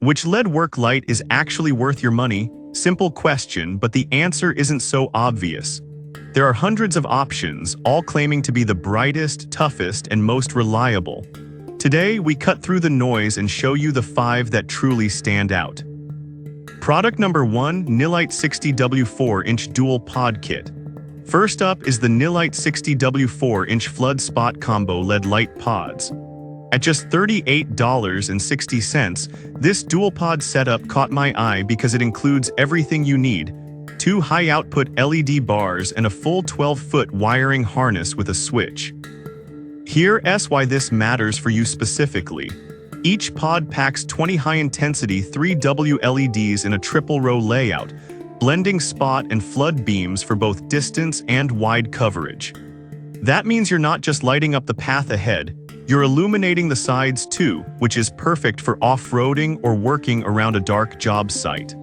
Which LED work light is actually worth your money? Simple question, but the answer isn't so obvious. There are hundreds of options, all claiming to be the brightest, toughest, and most reliable. Today, we cut through the noise and show you the 5 that truly stand out. Product number 1, Nilite 60W 4-inch Dual Pod Kit. First up is the Nilite 60W 4-inch Flood Spot Combo LED Light Pods. At just $38.60, this dual-pod setup caught my eye because it includes everything you need: 2 high-output LED bars and a full 12-foot wiring harness with a switch. Here's why this matters for you specifically. Each pod packs 20 high-intensity 3W LEDs in a triple-row layout, blending spot and flood beams for both distance and wide coverage. That means you're not just lighting up the path ahead, you're illuminating the sides too, which is perfect for off-roading or working around a dark job site.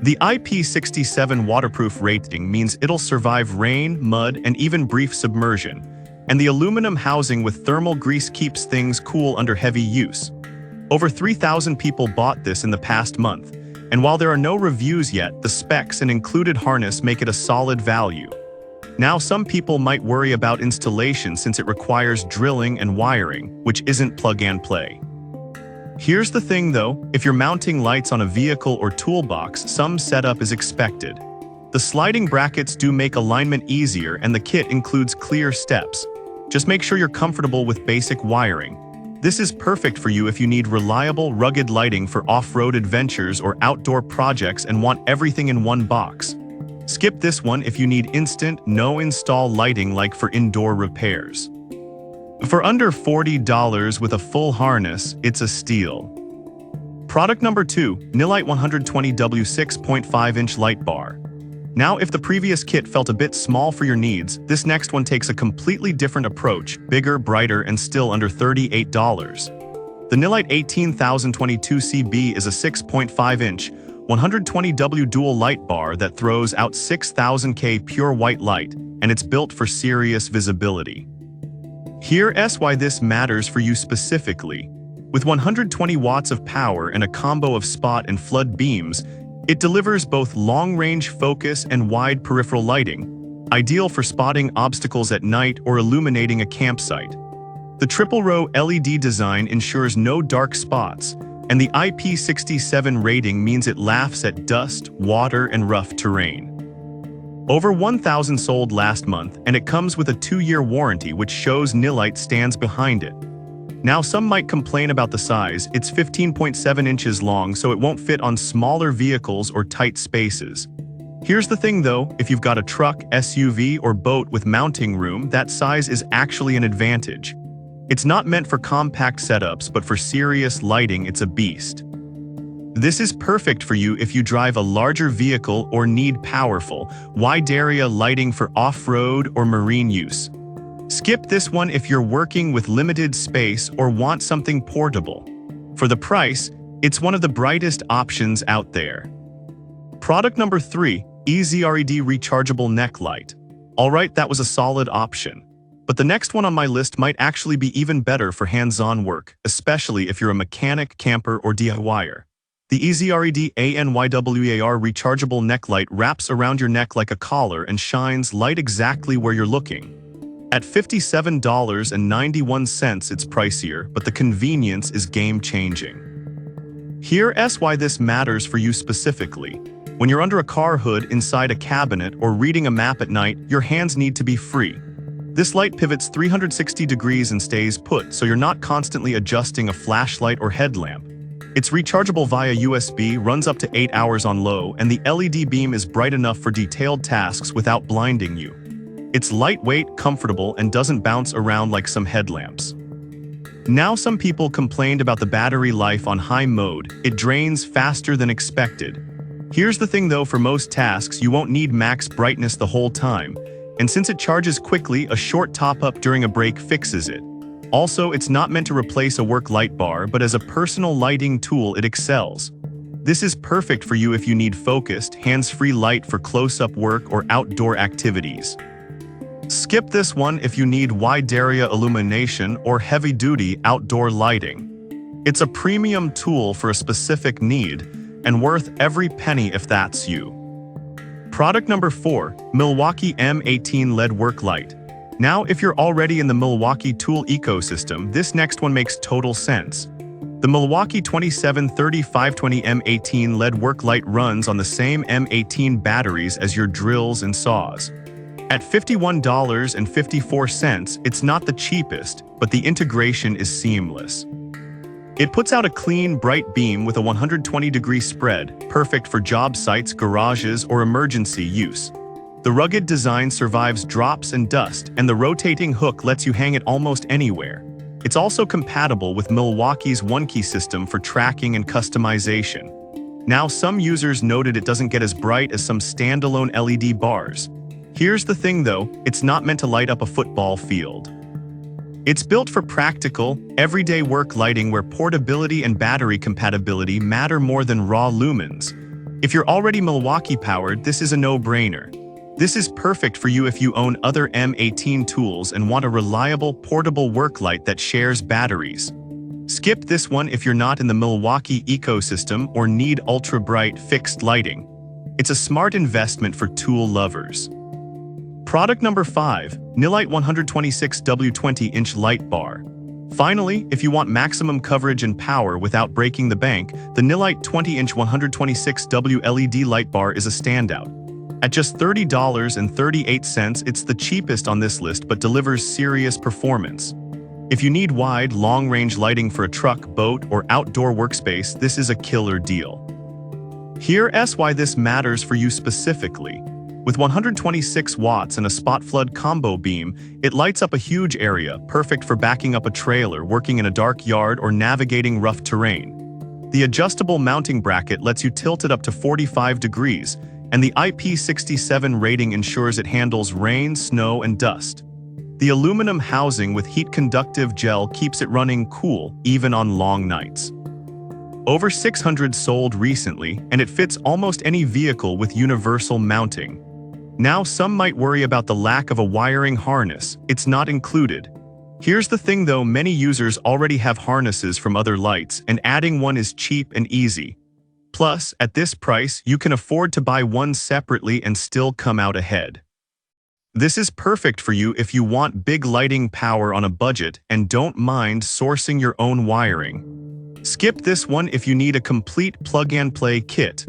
The IP67 waterproof rating means it'll survive rain, mud, and even brief submersion, and the aluminum housing with thermal grease keeps things cool under heavy use. Over 3,000 people bought this in the past month, and while there are no reviews yet, the specs and included harness make it a solid value. Now, some people might worry about installation since it requires drilling and wiring, which isn't plug-and-play. Here's the thing though, if you're mounting lights on a vehicle or toolbox, some setup is expected. The sliding brackets do make alignment easier, and the kit includes clear steps. Just make sure you're comfortable with basic wiring. This is perfect for you if you need reliable, rugged lighting for off-road adventures or outdoor projects and want everything in one box. Skip this one if you need instant, no-install lighting like for indoor repairs. For under $40 with a full harness, it's a steal. Product number 2, Nilite 120W 6.5-inch Light Bar. Now, if the previous kit felt a bit small for your needs, this next one takes a completely different approach, bigger, brighter, and still under $38. The Nilite 18022CB is a 6.5-inch, 120W dual light bar that throws out 6000K pure white light, and it's built for serious visibility. Here's why this matters for you specifically. With 120 watts of power and a combo of spot and flood beams, it delivers both long-range focus and wide peripheral lighting, ideal for spotting obstacles at night or illuminating a campsite. The triple-row LED design ensures no dark spots, and the IP67 rating means it laughs at dust, water, and rough terrain. Over 1,000 sold last month, and it comes with a 2-year warranty, which shows Nilite stands behind it. Now, some might complain about the size. It's 15.7 inches long, so it won't fit on smaller vehicles or tight spaces. Here's the thing though, if you've got a truck, SUV, or boat with mounting room, that size is actually an advantage. It's not meant for compact setups, but for serious lighting, it's a beast. This is perfect for you if you drive a larger vehicle or need powerful, wide-area lighting for off-road or marine use. Skip this one if you're working with limited space or want something portable. For the price, it's one of the brightest options out there. Product number 3, EasyRED Rechargeable Neck Light. Alright, that was a solid option. But the next one on my list might actually be even better for hands-on work, especially if you're a mechanic, camper, or DIYer. The EasyRED ANYWAR Rechargeable Neck Light wraps around your neck like a collar and shines light exactly where you're looking. At $57.91, it's pricier, but the convenience is game-changing. Here's why this matters for you specifically. When you're under a car hood, inside a cabinet, or reading a map at night, your hands need to be free. This light pivots 360 degrees and stays put, so you're not constantly adjusting a flashlight or headlamp. It's rechargeable via USB, runs up to 8 hours on low, and the LED beam is bright enough for detailed tasks without blinding you. It's lightweight, comfortable, and doesn't bounce around like some headlamps. Now, some people complained about the battery life on high mode. It drains faster than expected. Here's the thing though, for most tasks, you won't need max brightness the whole time. And since it charges quickly, a short top-up during a break fixes it. Also, it's not meant to replace a work light bar, but as a personal lighting tool, it excels. This is perfect for you if you need focused, hands-free light for close-up work or outdoor activities. Skip this one if you need wide-area illumination or heavy-duty outdoor lighting. It's a premium tool for a specific need, and worth every penny if that's you. Product number 4, Milwaukee M18 LED Work Light. Now, if you're already in the Milwaukee tool ecosystem, this next one makes total sense. The Milwaukee 2730-520 M18 LED Work Light runs on the same M18 batteries as your drills and saws. At $51.54, it's not the cheapest, but the integration is seamless. It puts out a clean, bright beam with a 120-degree spread, perfect for job sites, garages, or emergency use. The rugged design survives drops and dust, and the rotating hook lets you hang it almost anywhere. It's also compatible with Milwaukee's OneKey system for tracking and customization. Now, some users noted it doesn't get as bright as some standalone LED bars. Here's the thing though, it's not meant to light up a football field. It's built for practical, everyday work lighting where portability and battery compatibility matter more than raw lumens. If you're already Milwaukee powered, this is a no-brainer. This is perfect for you if you own other M18 tools and want a reliable, portable work light that shares batteries. Skip this one if you're not in the Milwaukee ecosystem or need ultra-bright, fixed lighting. It's a smart investment for tool lovers. Product number 5, Nilite 126W 20-inch light bar. Finally, if you want maximum coverage and power without breaking the bank, the Nilite 20-inch 126W LED light bar is a standout. At just $30.38, it's the cheapest on this list but delivers serious performance. If you need wide, long-range lighting for a truck, boat, or outdoor workspace, this is a killer deal. Here's why this matters for you specifically. With 126 watts and a spot flood combo beam, it lights up a huge area, perfect for backing up a trailer, working in a dark yard, or navigating rough terrain. The adjustable mounting bracket lets you tilt it up to 45 degrees, and the IP67 rating ensures it handles rain, snow, and dust. The aluminum housing with heat-conductive gel keeps it running cool, even on long nights. Over 600 sold recently, and it fits almost any vehicle with universal mounting. Now, some might worry about the lack of a wiring harness. It's not included. Here's the thing though, many users already have harnesses from other lights, and adding one is cheap and easy. Plus, at this price, you can afford to buy one separately and still come out ahead. This is perfect for you if you want big lighting power on a budget and don't mind sourcing your own wiring. Skip this one if you need a complete plug-and-play kit.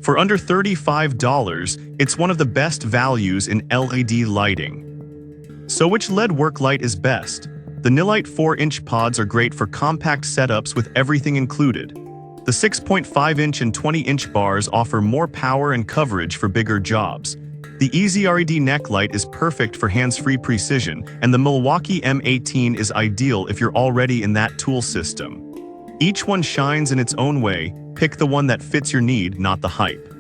For under $35, it's one of the best values in LED lighting. So which LED work light is best? The Nilite 4-inch pods are great for compact setups with everything included. The 6.5-inch and 20-inch bars offer more power and coverage for bigger jobs. The Easy LED neck light is perfect for hands-free precision, and the Milwaukee M18 is ideal if you're already in that tool system. Each one shines in its own way. Pick the one that fits your need, not the hype.